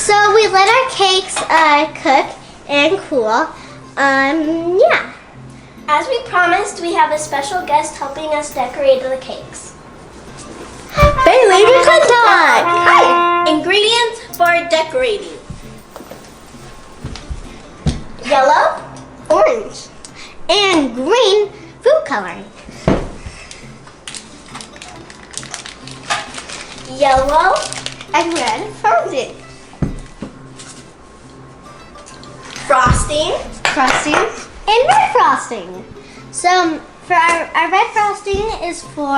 So we let our cakes cook and cool. Yeah. As we promised, we have a special guest helping us decorate the cakes. Bailey, we can talk. Hi. Ingredients for decorating: yellow, Orange, and green food coloring. yellow, And red fondant. frosting, And red frosting. So for our red frosting is for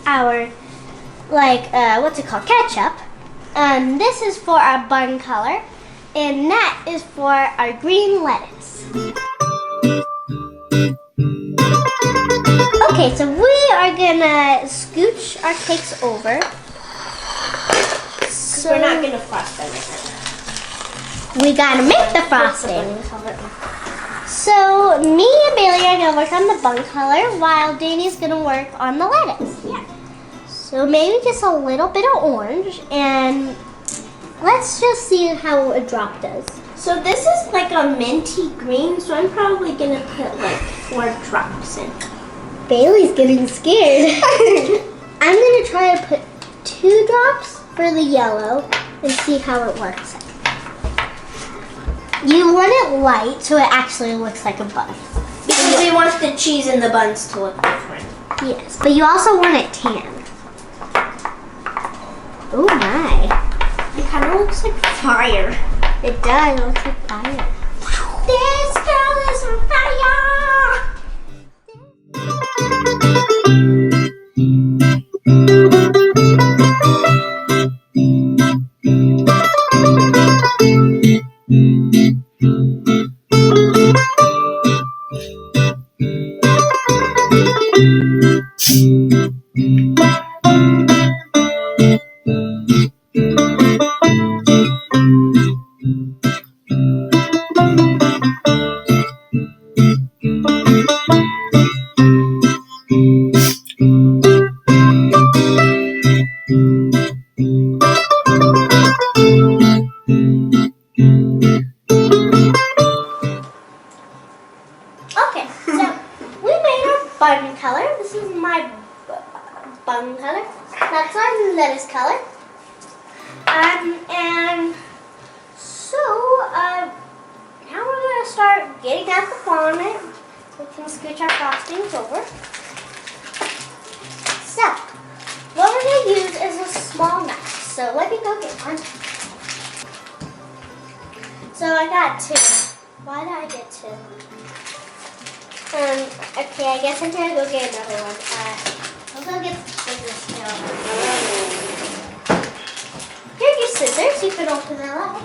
our what's it called, ketchup. This is for our bun color, and that is for our green lettuce. Okay, so we are gonna scooch our cakes over. So we're not gonna frost them. we gotta make the frosting. So me and Bailey are gonna work on the bun color while Dani's gonna work on the lettuce. Yeah. So maybe just a little bit of orange, and let's just see how a drop does. So this is like a minty green, so I'm probably gonna put like 4 drops in. Bailey's getting scared. I'm gonna try to put 2 drops for the yellow and see how it works. You want it light so it actually looks like a bun. Because we want the cheese in the buns to look different. Yes, but you also want it tan. Oh my. It kind of looks like fire. It does. It looks like fire. This girl is on fire! Okay, so we made our bun color. This is my bun color. That's our lettuce color. And so now we're gonna start getting out the fondant. We can scooch our frostings over. So what we're gonna use is a small knife. So let me go get one. So I got 2. Why did I get 2? Okay, I guess I'm gonna go get another one. I'll go get the scissors now. Here are your scissors. You can open that up.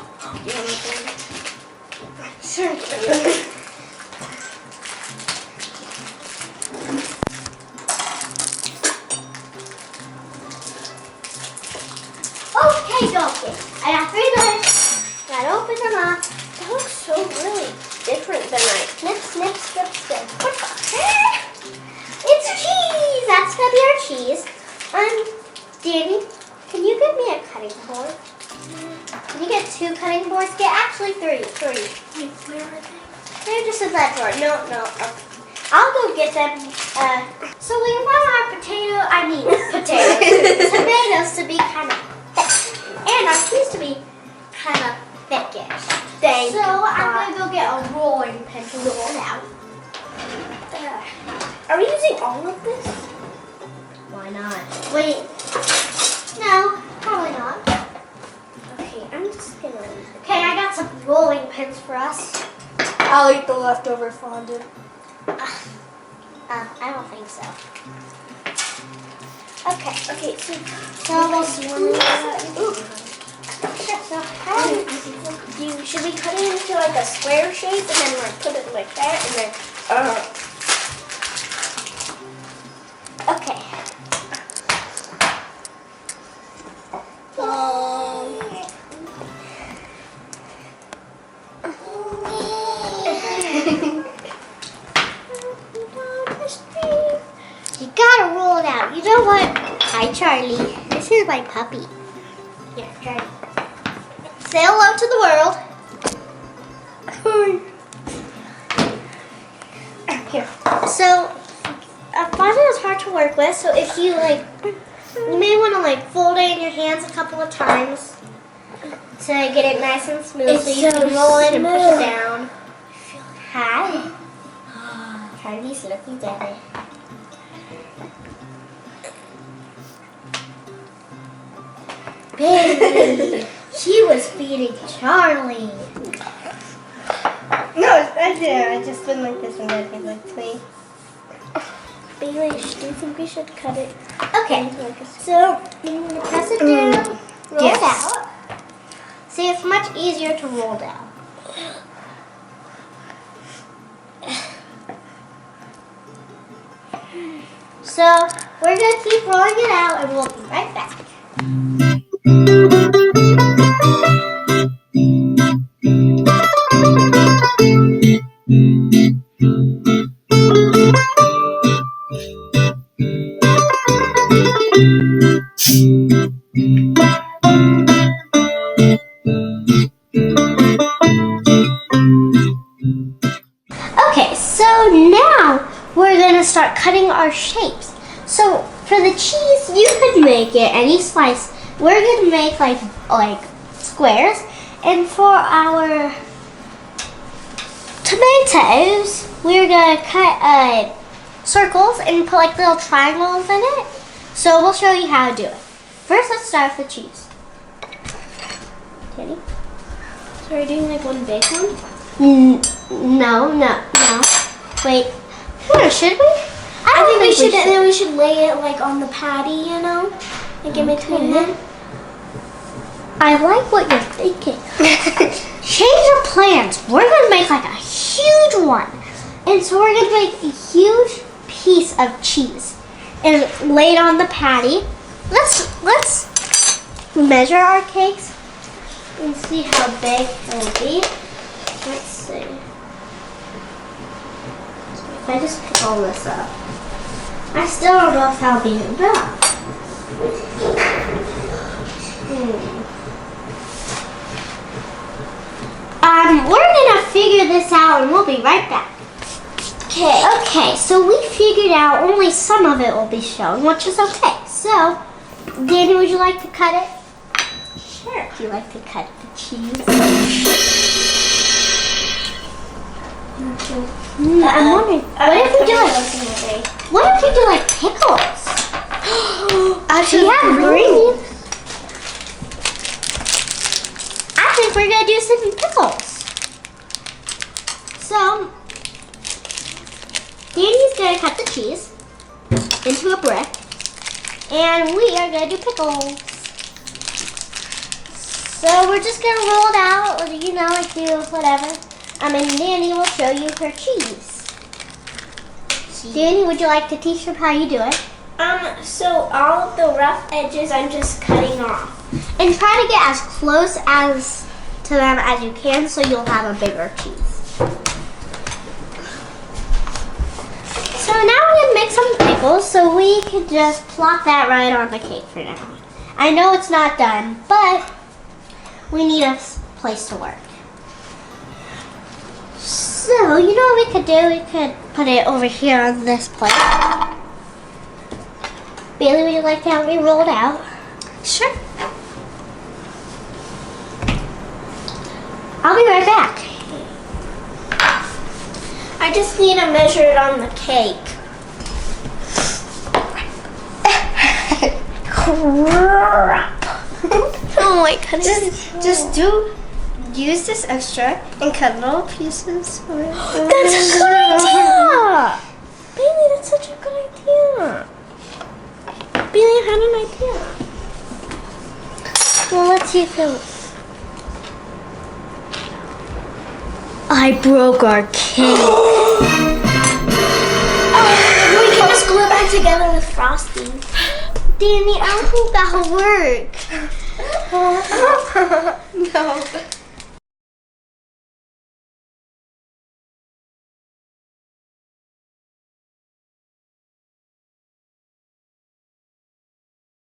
Sure. Okay, I got 3 knives. Gotta open them up. That looks so really different than Snip, snip, snip, snip. It's cheese! That's gonna be our cheese. Dani, can you give me a cutting board? Can you get 2 cutting boards? Get actually 3. Where are they? They're just in that drawer. No. Okay. I'll go get them. So we want our tomatoes to be kind of thick. And our cheese to be kind of thickish. So I'm going to go get a rolling pin to roll it out. Are we using all of this? Why not? Wait. No, probably not. Okay, I'm just gonna... Okay, I got some rolling pins for us. I'll eat the leftover fondant. I don't think so. Okay, So we'll see when we should we cut it into like a square shape and then like put it like that and then Okay. You gotta roll it out. You know what? Hi, Charlie. This is my puppy. Here, Charlie. Say hello to the world. Here. So, fondant is hard to work with, so if you you may want to fold it in your hands a couple of times to get it nice and smooth. So you can roll it and push it down. Hi. Candy's looking at it. Baby, she was feeding Charlie. No, I didn't. I just went like this and then he looked at me. Bailey, do you think we should cut it? Okay, so you need to press it down, roll it out. See, it's much easier to roll down. So we're going to keep rolling it out and we'll be right back. Okay, so now we're going to start cutting our shapes. So for the cheese, you could make it any slice. We're going to make like squares. And for our tomatoes, we're going to cut circles and put little triangles in it. So we'll show you how to do it. First, let's start with the cheese. Ready? So we're doing one big one? No. Wait. Should we? I think we should. And then we should lay it on the patty, in between them. I like what you're thinking. Change of plans. We're gonna make a huge one, and so we're gonna make a huge piece of cheese and lay it on the patty. Let's measure our cakes and see how big it will be. Let's see. If I just pick all this up, I still don't know if that'll be enough. We're gonna figure this out and we'll be right back. Okay, so we figured out only some of it will be shown, which is okay. So, Dani, would you like to cut it? Sure. Do you like to cut the cheese? I'm wondering, what if we do pickles? Actually, we have green. I think we're gonna do some pickles. So, Dani's gonna cut the cheese into a brick, and we are gonna do pickles. So we're just gonna roll it out, whatever. And Dani will show you her cheese. Dani, would you like to teach them how you do it? So all of the rough edges I'm just cutting off. And try to get as close to them as you can so you'll have a bigger cheese. So now we're going to make some pickles, so we can just plop that right on the cake for now. I know it's not done, but we need a place to work. So, you know what we could do? We could put it over here on this plate. Bailey, would you like to help me roll it out? Sure. I'll be right back. I just need to measure it on the cake. Oh my goodness. Just use this extra and cut little pieces. That's a good idea! Bailey, that's such a good idea. Bailey had an idea. Well, let's see if it... I broke our cake. We can just glue it back together with frosting. Dani, I don't think that'll work. No.